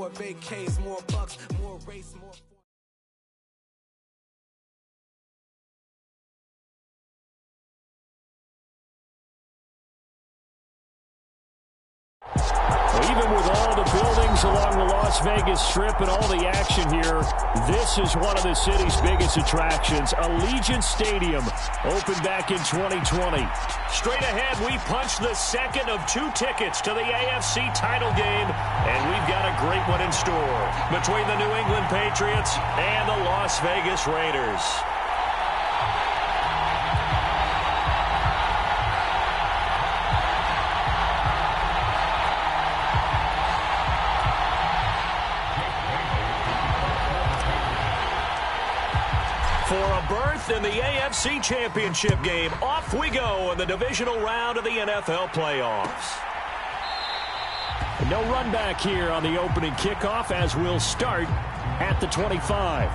more vacays, more bucks, more race, more... Even with all the buildings along the Las Vegas Strip and all the action here, this is one of the city's biggest attractions. Allegiant Stadium opened back in 2020. Straight ahead, we punch the second of 2 tickets to the AFC title game, and we've got a great one in store between the New England Patriots and the Las Vegas Raiders. For a berth in the AFC Championship game, off we go in the divisional round of the NFL playoffs. No run back here on the opening kickoff as we'll start at the 25.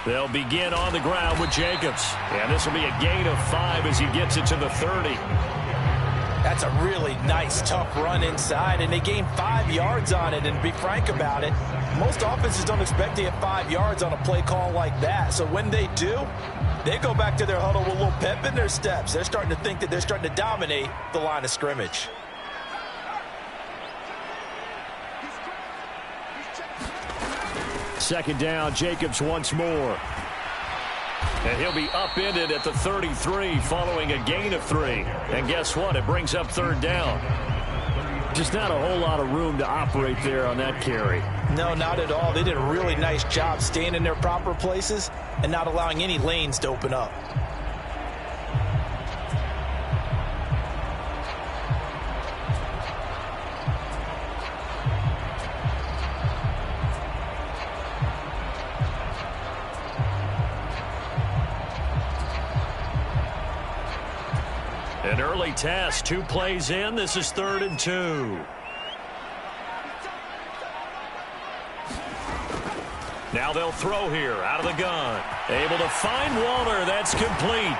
They'll begin on the ground with Jacobs. And this will be a gain of 5 as he gets it to the 30. That's a really nice, tough run inside, and they gained 5 yards on it. And to be frank about it, most offenses don't expect to get 5 yards on a play call like that. So when they do, they go back to their huddle with a little pep in their steps. They're starting to think that they're starting to dominate the line of scrimmage. Second down, Jacobs once more. And he'll be upended at the 33 following a gain of 3. And guess what? It brings up third down. Just not a whole lot of room to operate there on that carry. No, not at all. They did a really nice job staying in their proper places and not allowing any lanes to open up. An early test, 2 plays in. This is 3rd and 2. Now they'll throw here out of the gun. Able to find Waller. That's complete.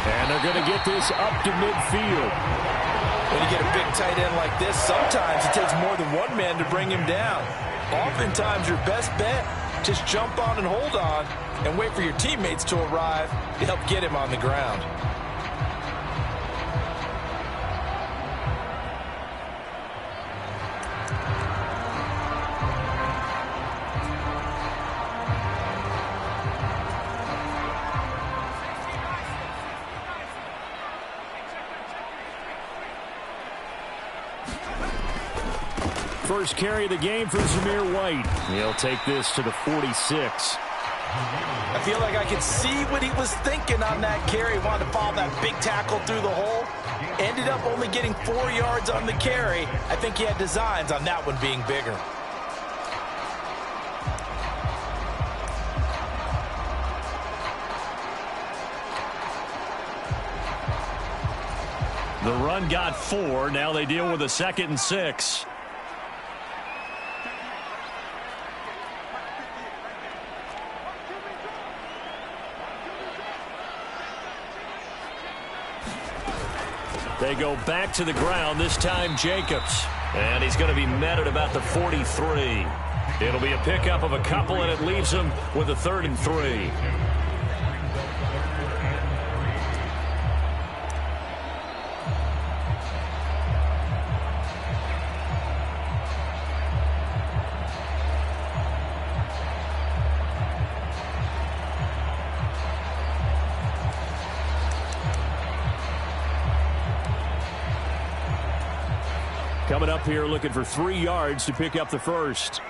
And they're going to get this up to midfield. When you get a big tight end like this, sometimes it takes more than one man to bring him down. Oftentimes your best bet, just jump on and hold on and wait for your teammates to arrive to help get him on the ground. First carry of the game for Zamir White. He'll take this to the 46. I feel like I could see what he was thinking on that carry. Wanted to follow that big tackle through the hole. Ended up only getting 4 yards on the carry. I think he had designs on that one being bigger. The run got 4. Now they deal with a 2nd and 6. They go back to the ground, this time Jacobs. And he's going to be met at about the 43. It'll be a pickup of a couple, and it leaves him with a 3rd and 3. Coming up here looking for 3 yards to pick up the first.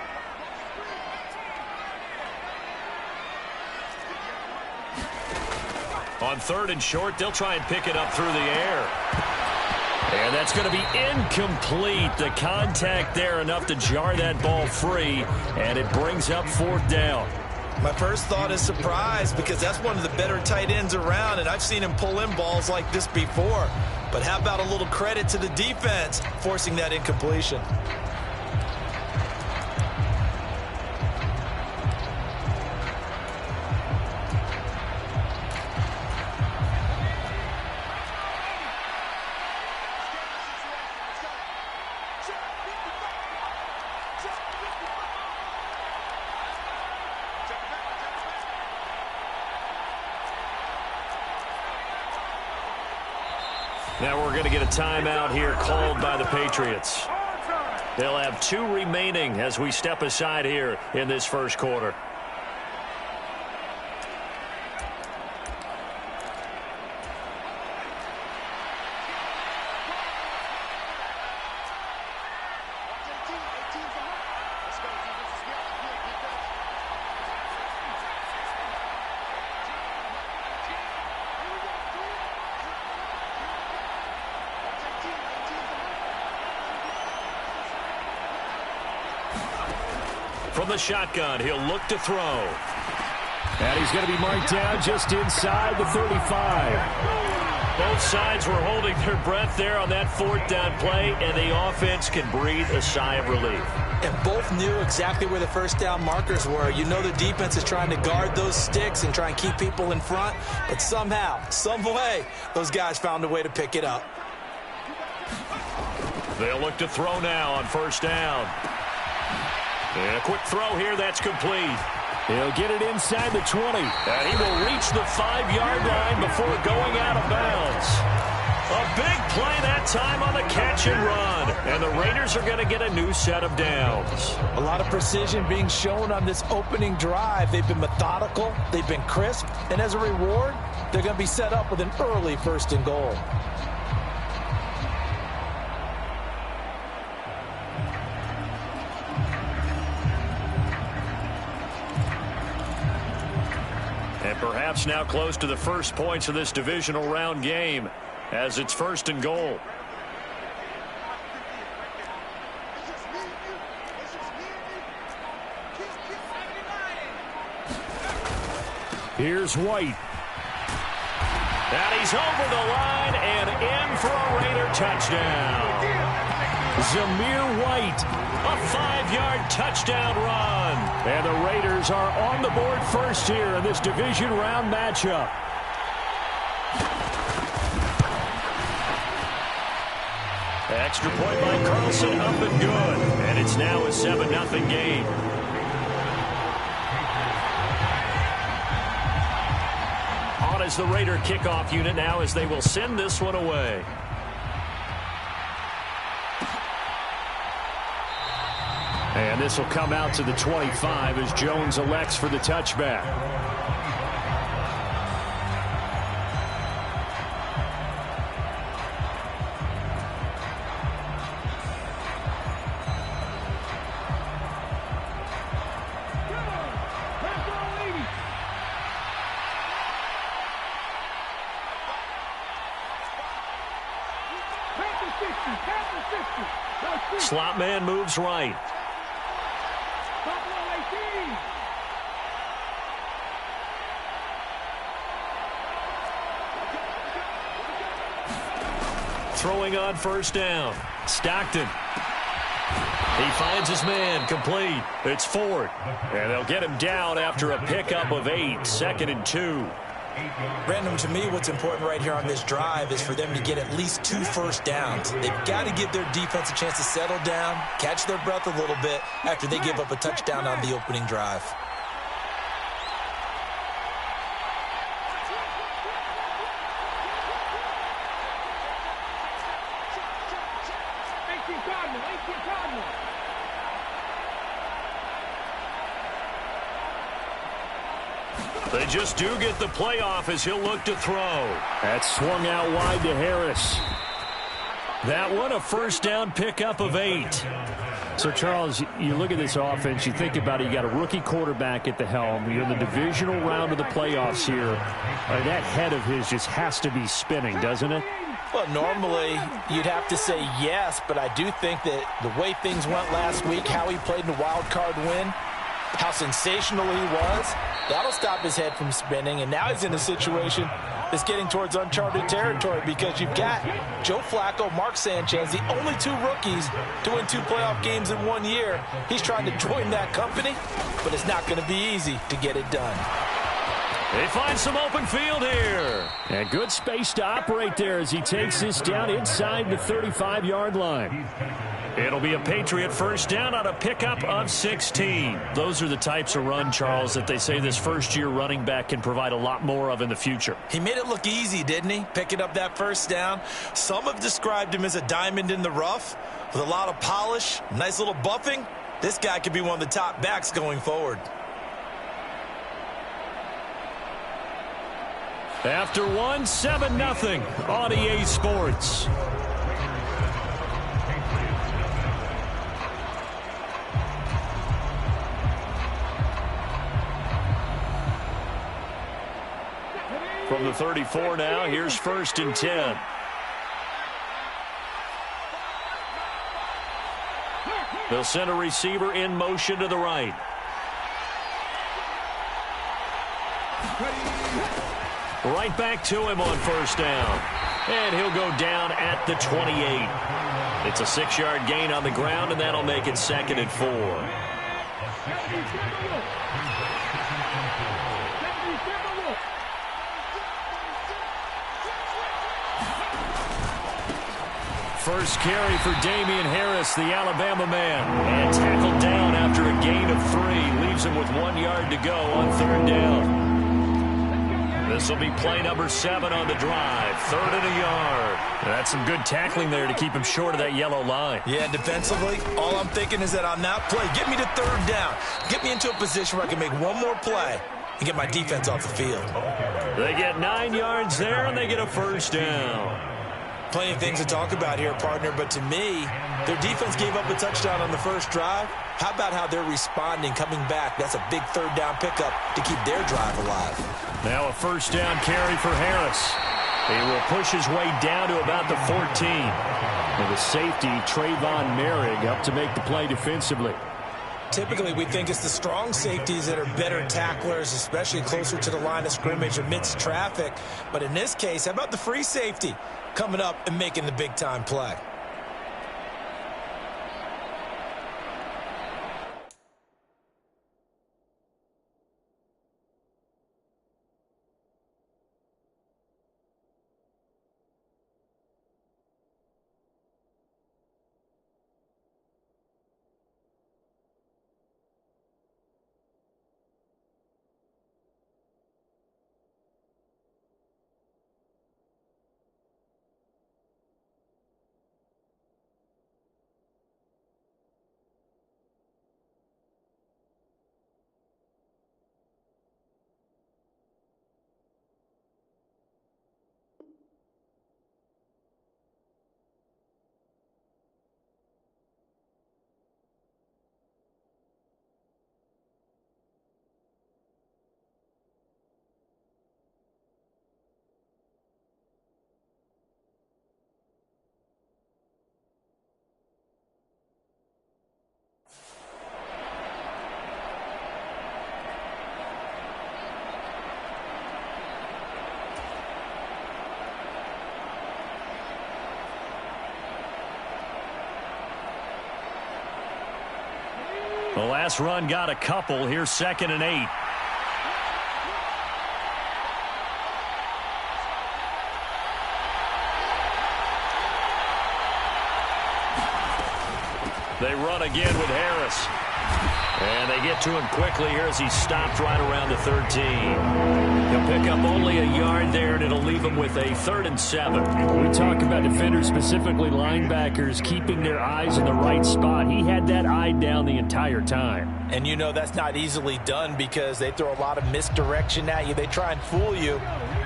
On 3rd and short, they'll try and pick it up through the air. And that's going to be incomplete. The contact there enough to jar that ball free, and it brings up 4th down. My first thought is surprise, because that's one of the better tight ends around, and I've seen him pull in balls like this before. But how about a little credit to the defense forcing that incompletion? Now we're going to get a timeout here called by the Patriots. They'll have 2 remaining as we step aside here in this first quarter. From the shotgun, he'll look to throw. And he's going to be marked down just inside the 35. Both sides were holding their breath there on that 4th down play, and the offense can breathe a sigh of relief. And both knew exactly where the first down markers were. You know the defense is trying to guard those sticks and try and keep people in front, but somehow, some way, those guys found a way to pick it up. They'll look to throw now on 1st down. And a quick throw here, that's complete. He'll get it inside the 20. And he will reach the 5-yard line before going out of bounds. A big play that time on the catch and run. And the Raiders are going to get a new set of downs. A lot of precision being shown on this opening drive. They've been methodical, they've been crisp, and as a reward, they're going to be set up with an early 1st and goal. And perhaps now close to the first points of this divisional round game as it's 1st and goal. Here's White. And he's over the line and in for a Raider touchdown. Zamir White, a 5-yard touchdown run. And the Raiders are on the board first here in this division round matchup. Extra point by Carlson, up and good. And it's now a 7-0 game. On is the Raider kickoff unit now as they will send this one away. And this will come out to the 25 as Jones elects for the touchback. Slot man moves right. Throwing on 1st down. Stockton. He finds his man, complete. It's Ford. And they'll get him down after a pickup of 8, 2nd and 2. Brandon, to me, what's important right here on this drive is for them to get at least 2 first downs. They've got to give their defense a chance to settle down, catch their breath a little bit after they give up a touchdown on the opening drive. They just do get the playoff as he'll look to throw. That swung out wide to Harris. That one a 1st down pickup of 8. So, Charles, you look at this offense, you think about it, you got a rookie quarterback at the helm. You're in the divisional round of the playoffs here. That head of his just has to be spinning, doesn't it? Well, normally you'd have to say yes, but I do think that the way things went last week, how he played in the wild card win, how sensational he was, that'll stop his head from spinning. And now he's in a situation that's getting towards uncharted territory because you've got Joe Flacco, Mark Sanchez, the only two rookies to win 2 playoff games in 1 year. He's trying to join that company, but it's not going to be easy to get it done. They find some open field here. And good space to operate there as he takes this down inside the 35-yard line. It'll be a Patriot first down on a pickup of 16. Those are the types of run, Charles, that they say this first-year running back can provide a lot more of in the future. He made it look easy, didn't he? Picking up that first down. Some have described him as a diamond in the rough with a lot of polish, nice little buffing. This guy could be one of the top backs going forward. After one, 7-0 on EA Sports. From the 34 now, here's 1st and 10. They'll send a receiver in motion to the right. Right back to him on 1st down. And he'll go down at the 28. It's a 6-yard gain on the ground, and that'll make it 2nd and 4. First carry for Damian Harris, the Alabama man. And tackled down after a gain of 3. Leaves him with 1 yard to go on 3rd down. This will be play number 7 on the drive. 3rd and a yard. That's some good tackling there to keep him short of that yellow line. Yeah, defensively, all I'm thinking is that on that play, get me to 3rd down. Get me into a position where I can make one more play and get my defense off the field. They get 9 yards there, and they get a 1st down. Plenty of things to talk about here, partner, but to me, their defense gave up a touchdown on the first drive. How about how they're responding, coming back? That's a big 3rd down pickup to keep their drive alive. Now a 1st down carry for Harris. He will push his way down to about the 14. And the safety, Trayvon Merrick, up to make the play defensively. Typically, we think it's the strong safeties that are better tacklers, especially closer to the line of scrimmage amidst traffic. But in this case, how about the free safety coming up and making the big-time play? The last run got a couple. Here's 2nd and 8. They run again with Harris. And they get to him quickly here as he stopped right around the 13. He'll pick up only a yard there, and it'll leave him with a 3rd and 7. We talk about defenders, specifically linebackers, keeping their eyes in the right spot. He had that eye down the entire time. And you know that's not easily done because they throw a lot of misdirection at you. They try and fool you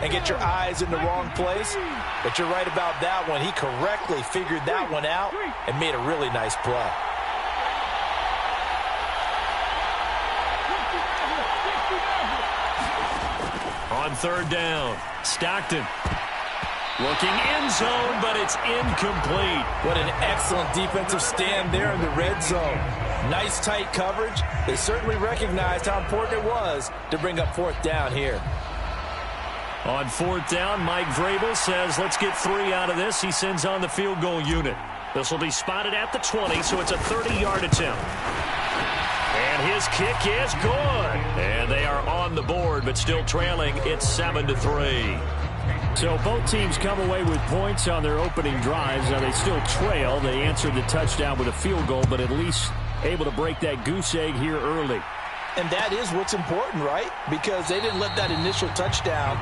and get your eyes in the wrong place. But you're right about that one. He correctly figured that one out and made a really nice play. On 3rd down, Stockton. Looking end zone, but it's incomplete. What an excellent defensive stand there in the red zone. Nice tight coverage. They certainly recognized how important it was to bring up fourth down here. On fourth down, Mike Vrabel says, let's get 3 out of this. He sends on the field goal unit. This will be spotted at the 20, so it's a 30-yard attempt. And his kick is good. And they are on the board, but still trailing. It's 7-3. So both teams come away with points on their opening drives. Now they still trail. They answered the touchdown with a field goal, but at least able to break that goose egg here early. And that is what's important, right? Because they didn't let that initial touchdown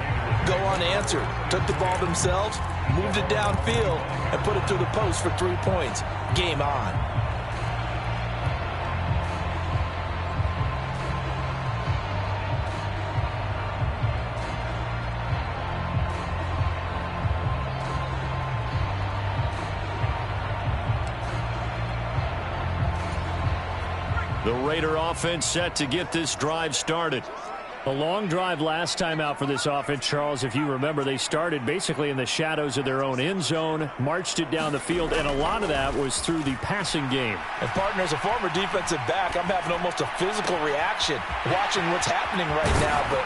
go unanswered. Took the ball themselves, moved it downfield, and put it through the post for 3 points. Game on. The Raider offense set to get this drive started. A long drive last time out for this offense, Charles. If you remember, they started basically in the shadows of their own end zone, marched it down the field, and a lot of that was through the passing game. And, partner, as a former defensive back, I'm having almost a physical reaction watching what's happening right now. But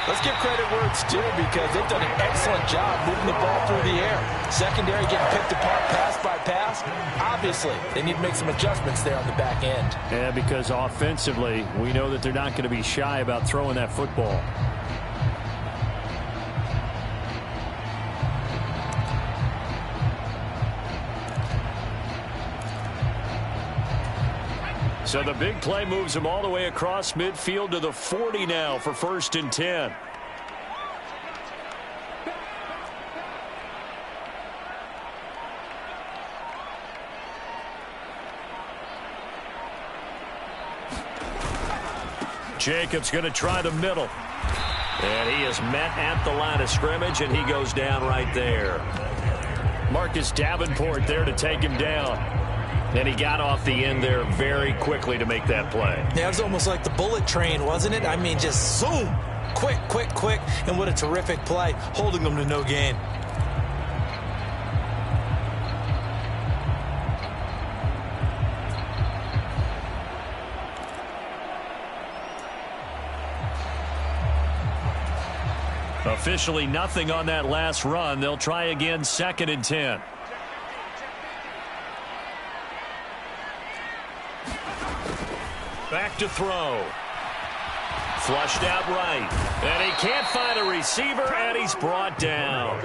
let's give credit where it's due because they've done an excellent job moving the ball through the air. Secondary getting picked apart pass by pass. Obviously, they need to make some adjustments there on the back end. Yeah, because offensively, we know that they're not going to be shy about throwing that football. So the big play moves them all the way across midfield to the 40 now for 1st and 10. Jacobs going to try the middle. And he is met at the line of scrimmage, and he goes down right there. Marcus Davenport there to take him down. And he got off the end there very quickly to make that play. Yeah, it was almost like the bullet train, wasn't it? I mean, just zoom. Quick, quick, quick. And what a terrific play, holding them to no gain. Officially nothing on that last run. They'll try again 2nd and 10. Back to throw. Flushed out right. And he can't find a receiver, and he's brought down.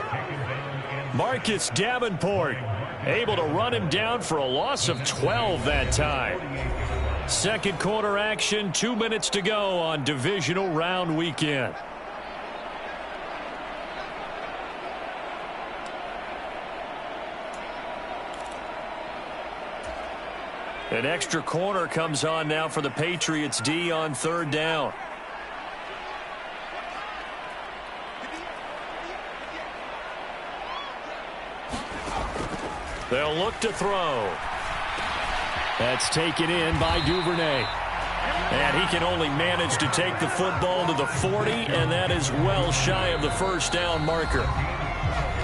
Marcus Davenport able to run him down for a loss of 12 that time. Second quarter action, 2 minutes to go on divisional round weekend. An extra corner comes on now for the Patriots D on 3rd down. They'll look to throw. That's taken in by Duvernay. And he can only manage to take the football to the 40, and that is well shy of the 1st down marker.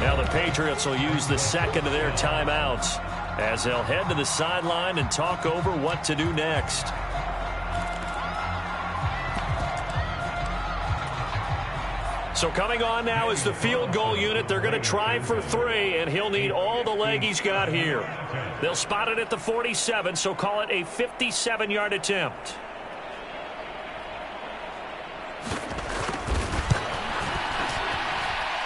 Now the Patriots will use the second of their timeouts as they'll head to the sideline and talk over what to do next. So coming on now is the field goal unit. They're going to try for 3, and he'll need all the leg he's got here. They'll spot it at the 47, so call it a 57-yard attempt.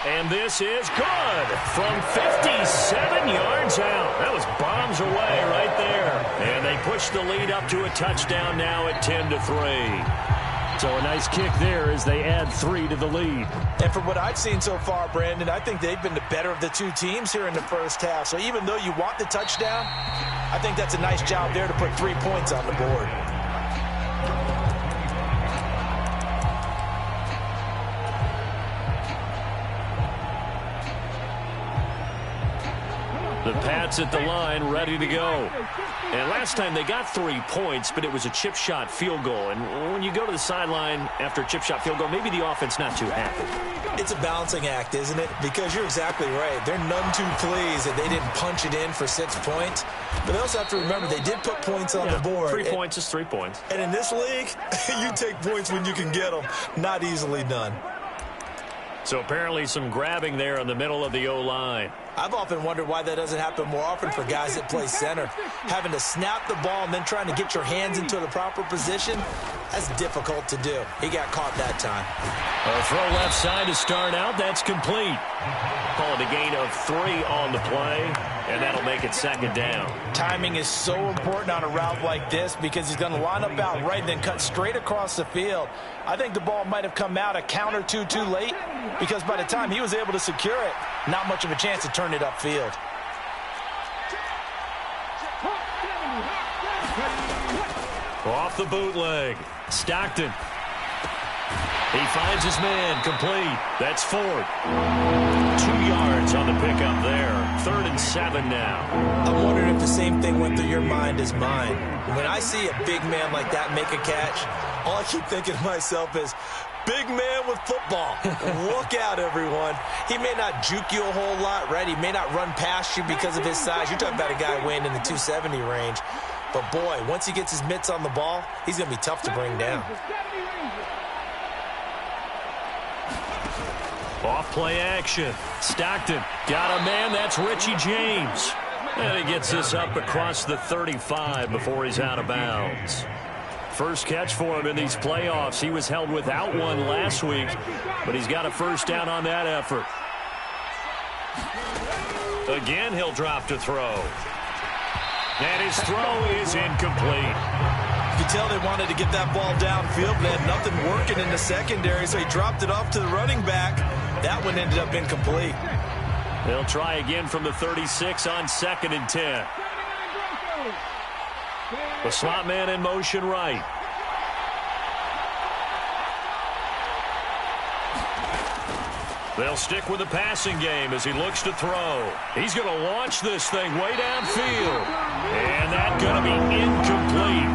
And this is good from 57 yards out. That was bombs away right there. And they push the lead up to a touchdown now at 10-3. So a nice kick there as they add 3 to the lead. And from what I've seen so far, Brandon, I think they've been the better of the two teams here in the first half. So even though you want the touchdown, I think that's a nice job there to put 3 points on the board. The Pats at the line, ready to go. And last time they got 3 points, but it was a chip shot field goal. And when you go to the sideline after a chip shot field goal, maybe the offense not too happy. It's a balancing act, isn't it? Because you're exactly right. They're none too pleased that they didn't punch it in for 6 points. But they also have to remember they did put points on the board. 3 points is 3 points. And in this league, you take points when you can get them. Not easily done. So apparently some grabbing there in the middle of the O-line. I've often wondered why that doesn't happen more often for guys that play center. Having to snap the ball and then trying to get your hands into the proper position, that's difficult to do. He got caught that time. A throw left side to start out. That's complete. Call it a gain of 3 on the play, and that'll make it 2nd down. Timing is so important on a route like this because he's going to line up out right and then cut straight across the field. I think the ball might have come out a count or two too late because by the time he was able to secure it, not much of a chance to turn it upfield. Off the bootleg. Stockton. He finds his man, complete. That's Ford. 2 yards on the pickup there. 3rd and 7 now. I'm wondering if the same thing went through your mind as mine. When I see a big man like that make a catch, all I keep thinking to myself is, big man with football. Look out, everyone. He may not juke you a whole lot, right? He may not run past you because of his size. You're talking about a guy weighing in the 270 range. But, boy, once he gets his mitts on the ball, he's going to be tough to bring down. Off play action. Stockton got a man. That's Richie James. And he gets this up across the 35 before he's out of bounds. First catch for him in these playoffs. He was held without one last week, but he's got a first down on that effort. Again, he'll drop to throw. And his throw is incomplete. You can tell they wanted to get that ball downfield, but they had nothing working in the secondary, so he dropped it off to the running back. That one ended up incomplete. They'll try again from the 36 on 2nd and 10. The slot man in motion right. They'll stick with the passing game as he looks to throw. He's going to launch this thing way downfield. And that's going to be incomplete.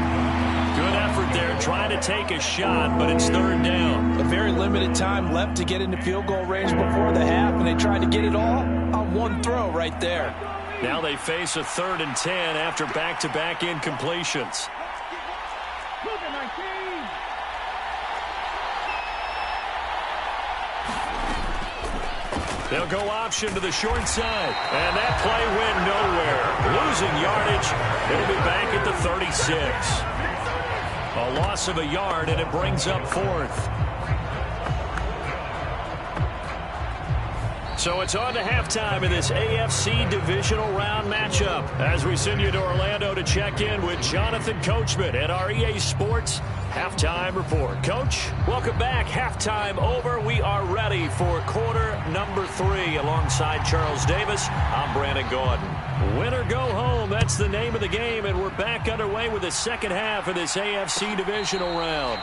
Good effort there trying to take a shot, but it's 3rd down. A very limited time left to get into field goal range before the half, and they tried to get it all on one throw right there. Now they face a 3rd and 10 after back-to-back incompletions. They'll go option to the short side, and that play went nowhere. Losing yardage. It'll be back at the 36. A loss of a yard, and it brings up 4th. So it's on to halftime in this AFC divisional round matchup as we send you to Orlando to check in with Jonathan Coachman at our EA Sports Halftime Report. Coach, welcome back. Halftime over. We are ready for quarter number 3 alongside Charles Davis. I'm Brandon Gordon. Win or go home, that's the name of the game, and we're back underway with the second half of this AFC divisional round.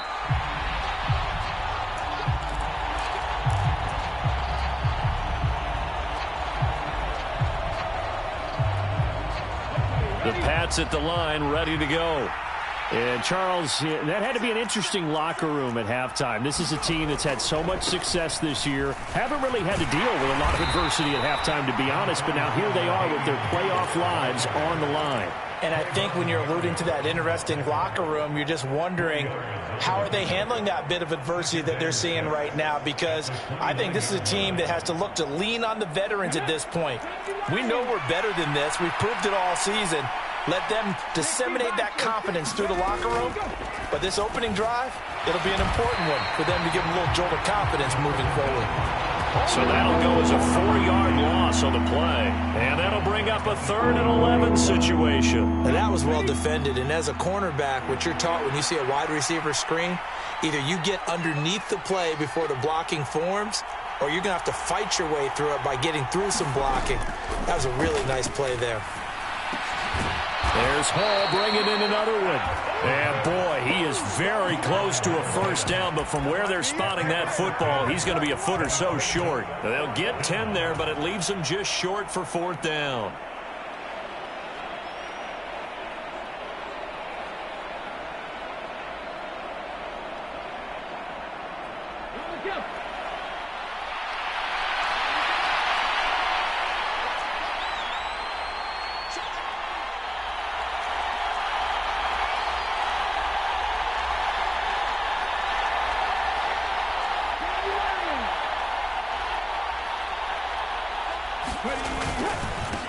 The Pats at the line, ready to go. And, Charles, that had to be an interesting locker room at halftime. This is a team that's had so much success this year. Haven't really had to deal with a lot of adversity at halftime, to be honest. But now here they are with their playoff lives on the line. And I think when you're alluding to that interesting locker room, you're just wondering how are they handling that bit of adversity that they're seeing right now, because I think this is a team that has to look to lean on the veterans at this point. We know we're better than this. We've proved it all season. Let them disseminate that confidence through the locker room. But this opening drive, it'll be an important one for them to give them a little jolt of confidence moving forward. So that'll go as a 4-yard loss on the play. And that'll bring up a 3rd and 11 situation. And that was well defended. And as a cornerback, what you're taught when you see a wide receiver screen, either you get underneath the play before the blocking forms, or you're going to have to fight your way through it by getting through some blocking. That was a really nice play there. There's Hall bringing in another one. And, boy, he is very close to a first down, but from where they're spotting that football, he's going to be a foot or so short. They'll get 10 there, but it leaves them just short for 4th down.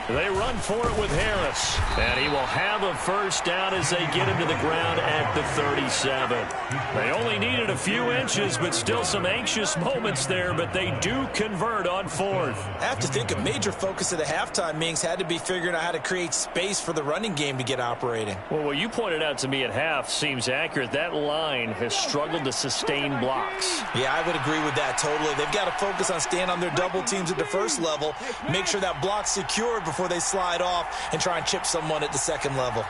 They run for it with Harris, and he will have a first down as they get him to the ground at the 37. They only needed a few inches, but still some anxious moments there, but they do convert on fourth. I have to think a major focus of the halftime meetings had to be figuring out how to create space for the running game to get operating. Well, what you pointed out to me at half seems accurate. That line has struggled to sustain blocks. Yeah, I would agree with that totally. They've got to focus on staying on their double teams at the first level, make sure that block's secured before they slide off and try and chip someone at the second level.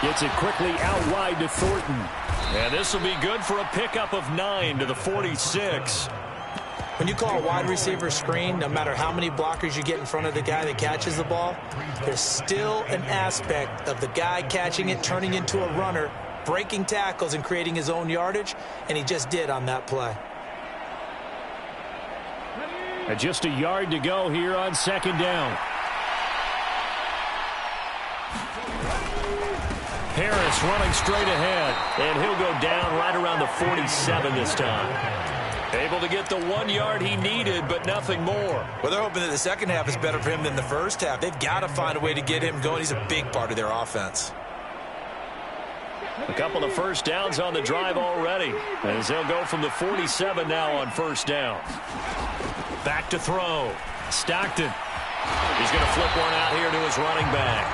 Gets it quickly out wide to Thornton. And this will be good for a pickup of 9 to the 46. When you call a wide receiver screen, no matter how many blockers you get in front of the guy that catches the ball, there's still an aspect of the guy catching it, turning into a runner, breaking tackles and creating his own yardage, and he just did on that play. And just a yard to go here on second down. Harris running straight ahead, and he'll go down right around the 47 this time. Able to get the 1 yard he needed, but nothing more. Well, they're hoping that the second half is better for him than the first half. They've got to find a way to get him going. He's a big part of their offense. A couple of first downs on the drive already, as they'll go from the 47 now on first down. Back to throw. Stockton. He's going to flip one out here to his running back.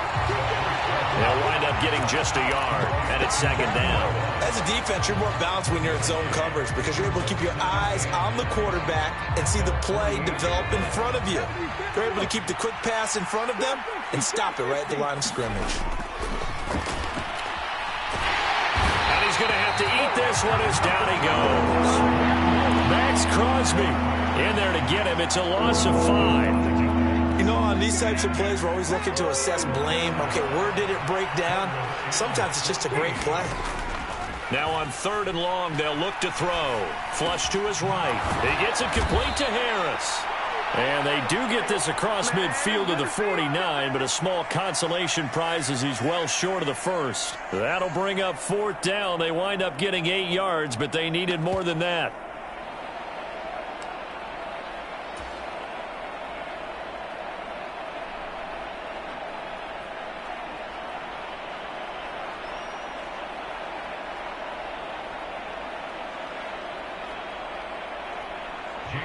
They'll wind up getting just a yard, and it's second down. As a defense, you're more balanced when you're in zone coverage because you're able to keep your eyes on the quarterback and see the play develop in front of you. You're able to keep the quick pass in front of them and stop it right at the line of scrimmage. And he's going to have to eat this one as down he goes. Max Crosby in there to get him. It's a loss of 5. You know, on these types of plays, we're always looking to assess blame. Okay, where did it break down? Sometimes it's just a great play. Now on third and long, they'll look to throw. Flush to his right. He gets it complete to Harris. And they do get this across midfield to the 49, but a small consolation prize as he's well short of the first. That'll bring up fourth down. They wind up getting 8 yards, but they needed more than that.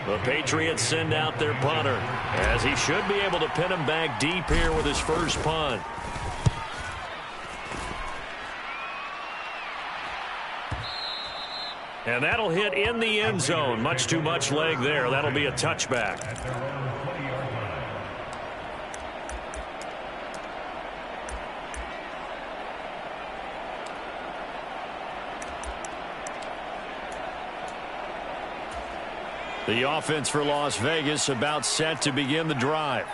The Patriots send out their punter, as he should be able to pin him back deep here with his first punt. And that'll hit in the end zone. Much too much leg there. That'll be a touchback. The offense for Las Vegas about set to begin the drive.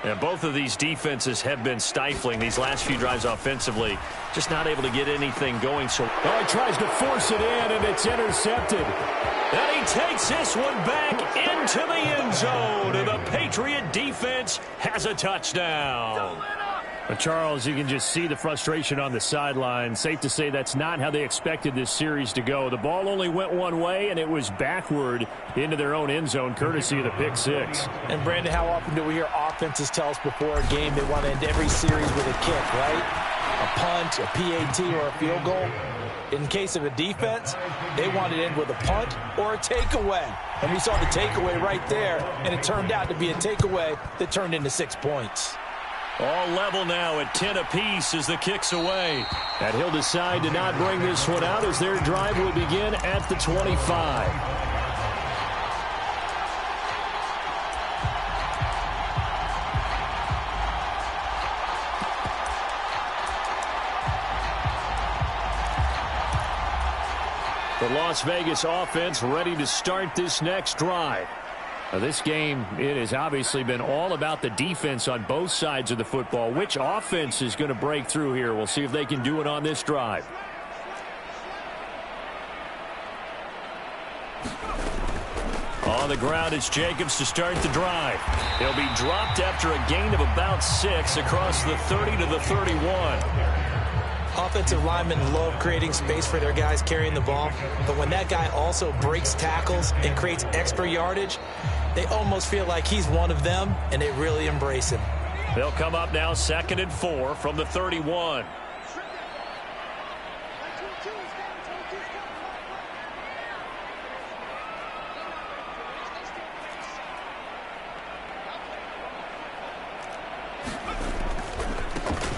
And both of these defenses have been stifling these last few drives offensively. Just not able to get anything going. So he tries to force it in, and it's intercepted. And he takes this one back into the end zone. And the Patriot defense has a touchdown. But Charles, you can just see the frustration on the sideline. Safe to say that's not how they expected this series to go. The ball only went one way, and it was backward into their own end zone, courtesy of the pick six. And, Brandon, how often do we hear offenses tell us before a game they want to end every series with a kick, right? A punt, a PAT, or a field goal. In case of a defense, they want to end with a punt or a takeaway. And we saw the takeaway right there, and it turned out to be a takeaway that turned into 6 points. All level now at 10 apiece as the kick's away. And he'll decide to not bring this one out as their drive will begin at the 25. The Las Vegas offense ready to start this next drive. Now, this game, it has obviously been all about the defense on both sides of the football. Which offense is going to break through here? We'll see if they can do it on this drive. On the ground, it's Jacobs to start the drive. He'll be dropped after a gain of about 6 across the 30 to the 31. Offensive linemen love creating space for their guys carrying the ball, but when that guy also breaks tackles and creates extra yardage, they almost feel like he's one of them, and they really embrace him. They'll come up now 2nd and 4 from the 31.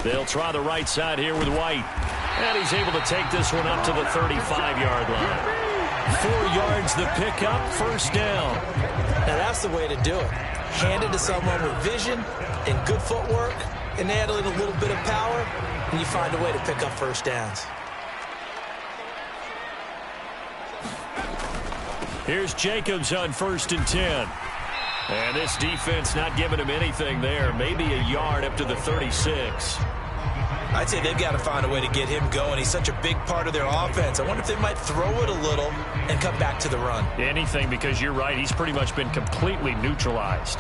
They'll try the right side here with White. And he's able to take this one up to the 35-yard line. 4 yards the pickup, first down. Now that's the way to do it. Hand it to someone with vision and good footwork, and add a little bit of power, and you find a way to pick up first downs. Here's Jacobs on 1st and 10. And this defense not giving him anything there. Maybe a yard up to the 36. I'd say they've got to find a way to get him going. He's such a big part of their offense. I wonder if they might throw it a little and come back to the run. Anything, because you're right. He's pretty much been completely neutralized.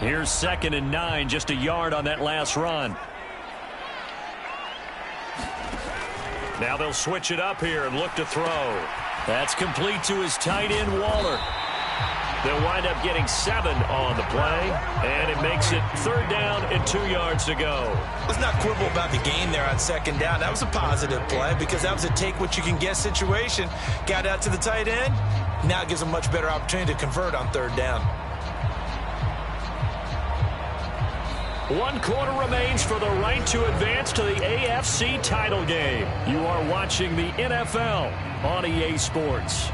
Here's 2nd and 9, just a yard on that last run. Now they'll switch it up here and look to throw. That's complete to his tight end, Waller. They'll wind up getting 7 on the play, and it makes it 3rd down and 2 yards to go. Let's not quibble about the gain there on 2nd down. That was a positive play because that was a take-what-you-can-get situation. Got out to the tight end. Now it gives them a much better opportunity to convert on 3rd down. 1 quarter remains for the right to advance to the AFC title game. You are watching the NFL on EA Sports.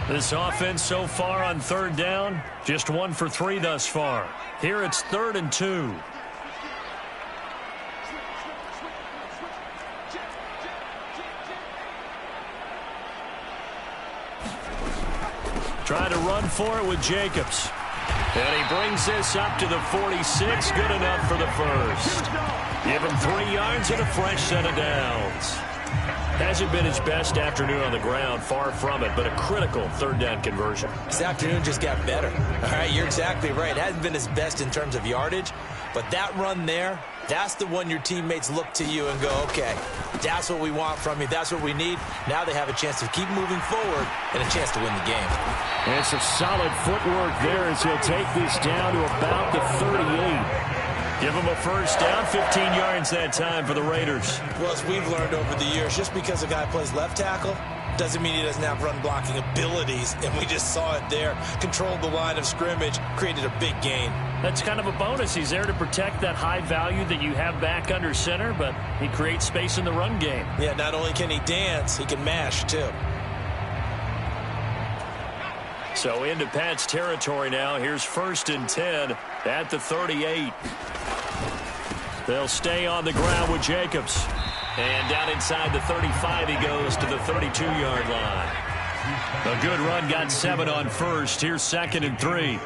This offense so far on 3rd down, just 1 for 3 thus far. Here it's 3rd and 2. Trying to run for it with Jacobs. And he brings this up to the 46. Good enough for the first. Give him 3 yards and a fresh set of downs. Hasn't been his best afternoon on the ground, far from it, but a critical 3rd down conversion. This afternoon just got better. All right, you're exactly right. It hasn't been his best in terms of yardage, but that run there, that's the one your teammates look to you and go, okay, that's what we want from you. That's what we need. Now they have a chance to keep moving forward and a chance to win the game. And some solid footwork there as he'll take this down to about the 38. Give him a first down, 15 yards that time for the Raiders. Well, as we've learned over the years, just because a guy plays left tackle doesn't mean he doesn't have run blocking abilities, and we just saw it there. Controlled the line of scrimmage, created a big gain. That's kind of a bonus. He's there to protect that high value that you have back under center, but he creates space in the run game. Yeah, not only can he dance, he can mash, too. So into Pat's territory now. Here's 1st and 10 at the 38. They'll stay on the ground with Jacobs. And down inside the 35 he goes to the 32-yard line. A good run, got 7 on first. Here's 2nd and 3.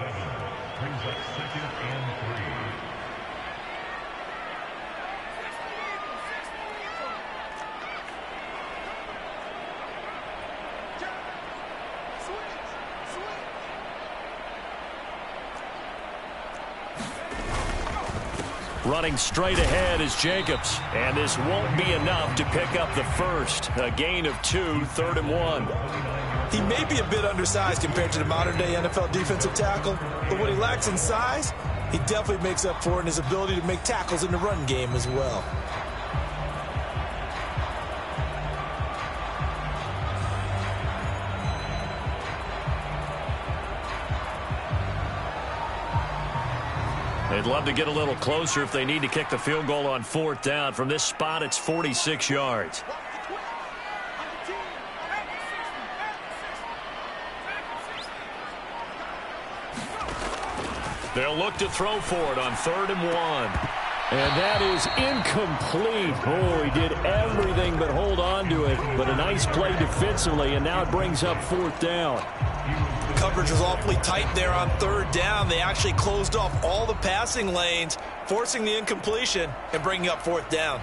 Running straight ahead is Jacobs. And this won't be enough to pick up the first. A gain of 2, 3rd and 1. He may be a bit undersized compared to the modern-day NFL defensive tackle, but what he lacks in size, he definitely makes up for it in his ability to make tackles in the run game as well. They'd love to get a little closer if they need to kick the field goal on 4th down. From this spot, it's 46 yards. They'll look to throw for it on 3rd and 1. And that is incomplete. Oh, he did everything but hold on to it. But a nice play defensively, and now it brings up 4th down. Coverage was awfully tight there on 3rd down. They actually closed off all the passing lanes, forcing the incompletion and bringing up 4th down.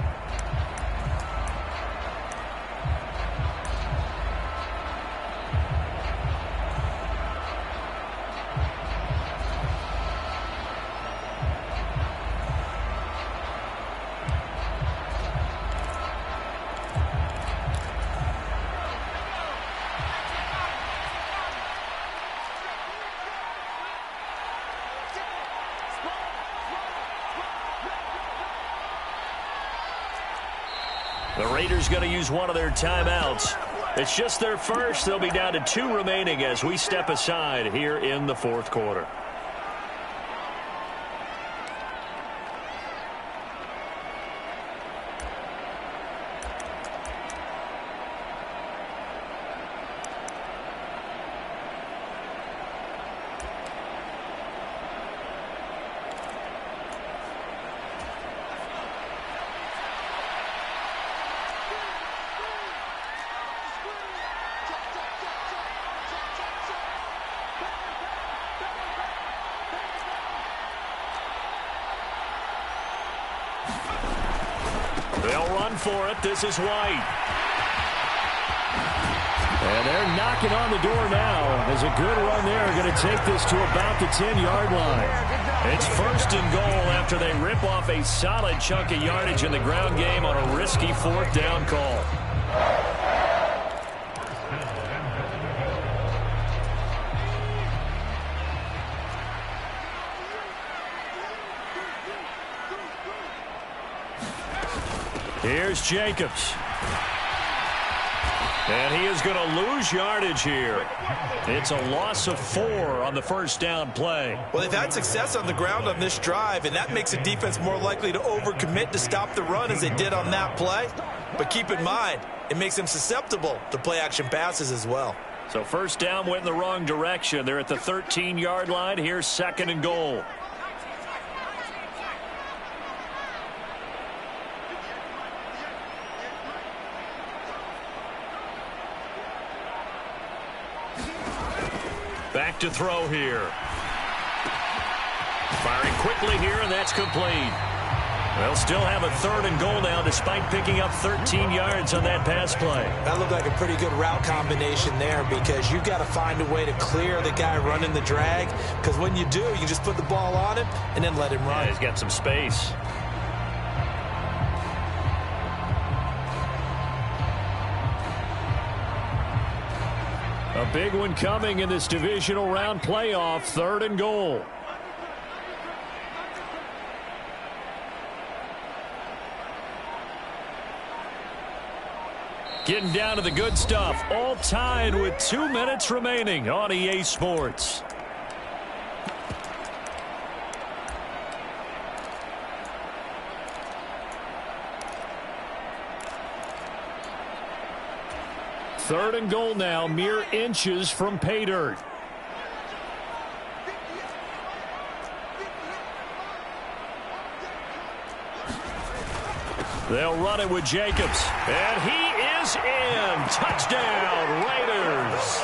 The Raiders going to use one of their timeouts. It's just their first. They'll be down to 2 remaining as we step aside here in the 4th quarter. They'll run for it. This is White. And they're knocking on the door now. There's a good run there. Going to take this to about the 10-yard line. It's 1st and goal after they rip off a solid chunk of yardage in the ground game on a risky 4th down call. Here's Jacobs. And he is going to lose yardage here. It's a loss of 4 on the 1st down play. Well, they've had success on the ground on this drive, and that makes a defense more likely to overcommit to stop the run as they did on that play. But keep in mind, it makes them susceptible to play-action passes as well. So 1st down went in the wrong direction. They're at the 13-yard line. Here's 2nd and goal. Back to throw here. Firing quickly here, and that's complete. They'll still have a 3rd and goal now despite picking up 13 yards on that pass play. That looked like a pretty good route combination there because you've got to find a way to clear the guy running the drag, because when you do, you just put the ball on him and then let him run. Yeah, he's got some space. A big one coming in this divisional round playoff. 3rd and goal. Getting down to the good stuff. All tied with 2 minutes remaining on EA Sports. Third and goal now, mere inches from pay dirt. They'll run it with Jacobs. And he is in. Touchdown, Raiders.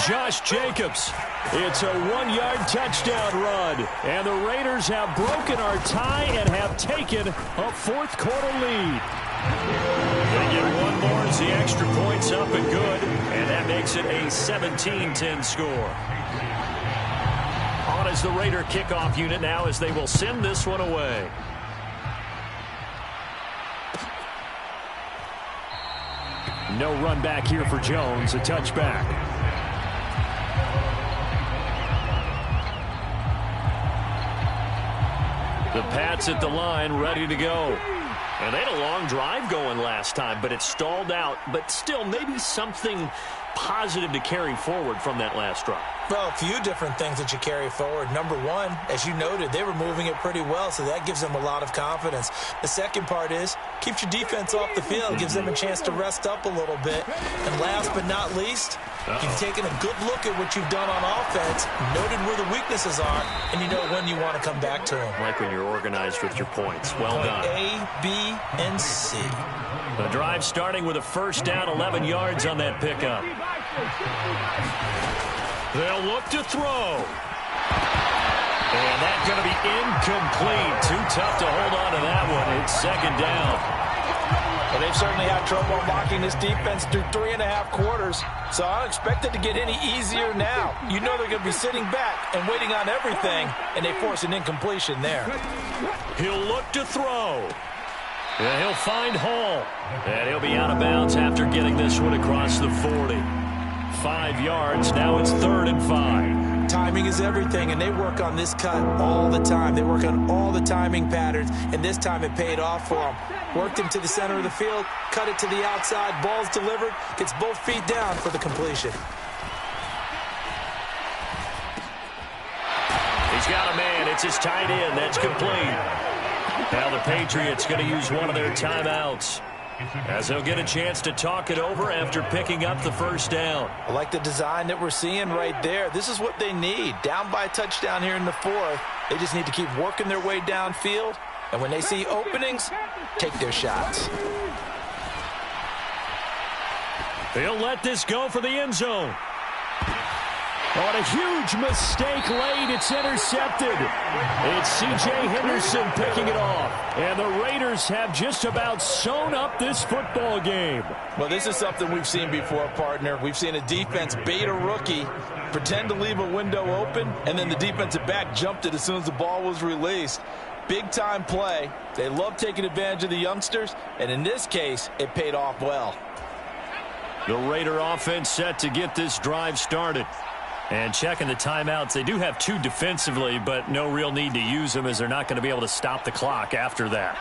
Josh Jacobs. It's a 1-yard touchdown run. And the Raiders have broken our tie and have taken a fourth quarter lead. They get one more as the extra point's up and good. And that makes it a 17-10 score. On as the Raider kickoff unit now as they will send this one away. No run back here for Jones. A touchback. The Pats at the line, ready to go. And they had a long drive going last time, but it stalled out. But still, maybe something positive to carry forward from that last drive. Well, a few different things that you carry forward. Number one, as you noted, they were moving it pretty well, so that gives them a lot of confidence. The second part is, keeps your defense off the field, gives them a chance to rest up a little bit. And last but not least, you've taken a good look at what you've done on offense, noted where the weaknesses are, and you know when you want to come back to them. Like when you're organized with your points. Well done. A, B, and C. The drive starting with a first down, 11 yards on that pickup. They'll look to throw. And that's going to be incomplete. Too tough to hold on to that one. It's second down. Well, they've certainly had trouble unlocking this defense through 3.5 quarters, so I don't expect it to get any easier now. You know they're going to be sitting back and waiting on everything, and they force an incompletion there. He'll look to throw. And he'll find Hall. And he'll be out of bounds after getting this one across the 40. 5 yards. Now it's 3rd and 5. Timing is everything, and they work on this cut all the time. They work on all the timing patterns, and this time it paid off for them. Worked him to the center of the field, cut it to the outside, ball's delivered, gets both feet down for the completion. He's got a man. It's his tight end. That's complete. Now the Patriots going to use one of their timeouts, as they'll get a chance to talk it over after picking up the first down. I like the design that we're seeing right there. This is what they need. Down by a touchdown here in the 4th. They just need to keep working their way downfield. And when they see openings, take their shots. They'll let this go for the end zone. On a huge mistake late, it's intercepted. It's C.J. Henderson picking it off. And the Raiders have just about sewn up this football game. Well, this is something we've seen before, partner. We've seen a defense bait a rookie, pretend to leave a window open, and then the defensive back jumped it as soon as the ball was released. Big-time play. They love taking advantage of the youngsters, and in this case, it paid off well. The Raider offense set to get this drive started. And checking the timeouts, they do have 2 defensively, but no real need to use them as they're not going to be able to stop the clock after that.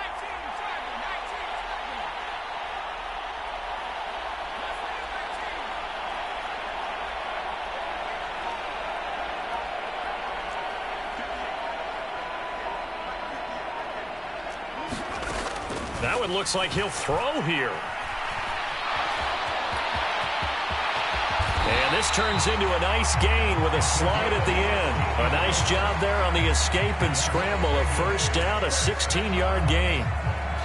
That one looks like he'll throw here. And this turns into a nice gain with a slide at the end. A nice job there on the escape and scramble. A first down, a 16-yard gain.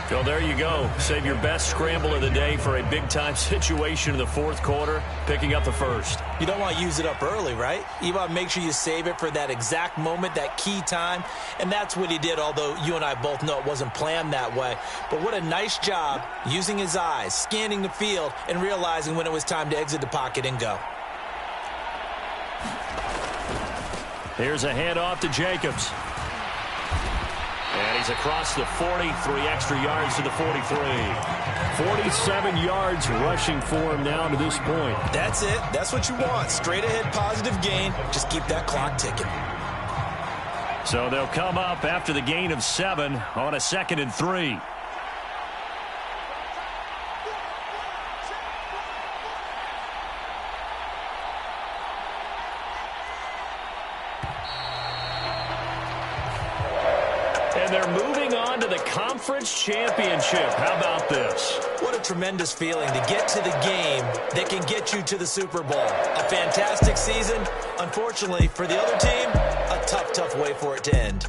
So there you go. Save your best scramble of the day for a big-time situation in the 4th quarter, picking up the first. You don't want to use it up early, right? You want to make sure you save it for that exact moment, that key time. And that's what he did, although you and I both know it wasn't planned that way. But what a nice job using his eyes, scanning the field, and realizing when it was time to exit the pocket and go. Here's a handoff to Jacobs. And he's across the 40, 3 extra yards to the 43. 47 yards rushing for him now to this point. That's it. That's what you want. Straight ahead positive gain. Just keep that clock ticking. So they'll come up after the gain of 7 on a 2nd and 3. And they're moving on to the conference championship. How about this? What a tremendous feeling to get to the game that can get you to the Super Bowl. A fantastic season. Unfortunately, for the other team, a tough, tough way for it to end.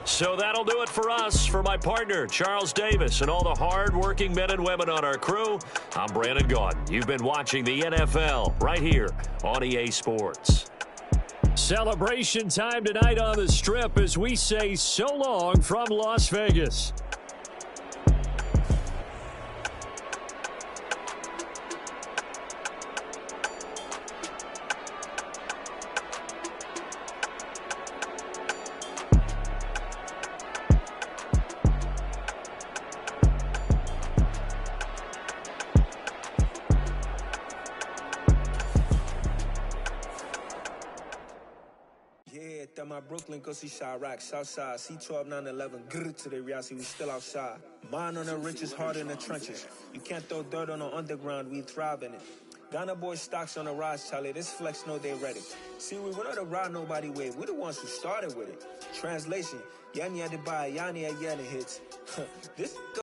So that'll do it for us. For my partner, Charles Davis, and all the hard-working men and women on our crew, I'm Brandon Gaudin. You've been watching the NFL right here on EA Sports. Celebration time tonight on the Strip as we say so long from Las Vegas. my Brooklyn, go see Chirac, Southside, C12, 911, grr to the Riasi, we still outside. Mine on the riches, hard in the trenches. You can't throw dirt on the underground, we thrive in it. Ghana boy stocks on the rise, Charlie, this flex know they ready. See, we were not to ride nobody with, we the ones who started with it. Translation, Yani Adebayo, Yani Ayana hits. This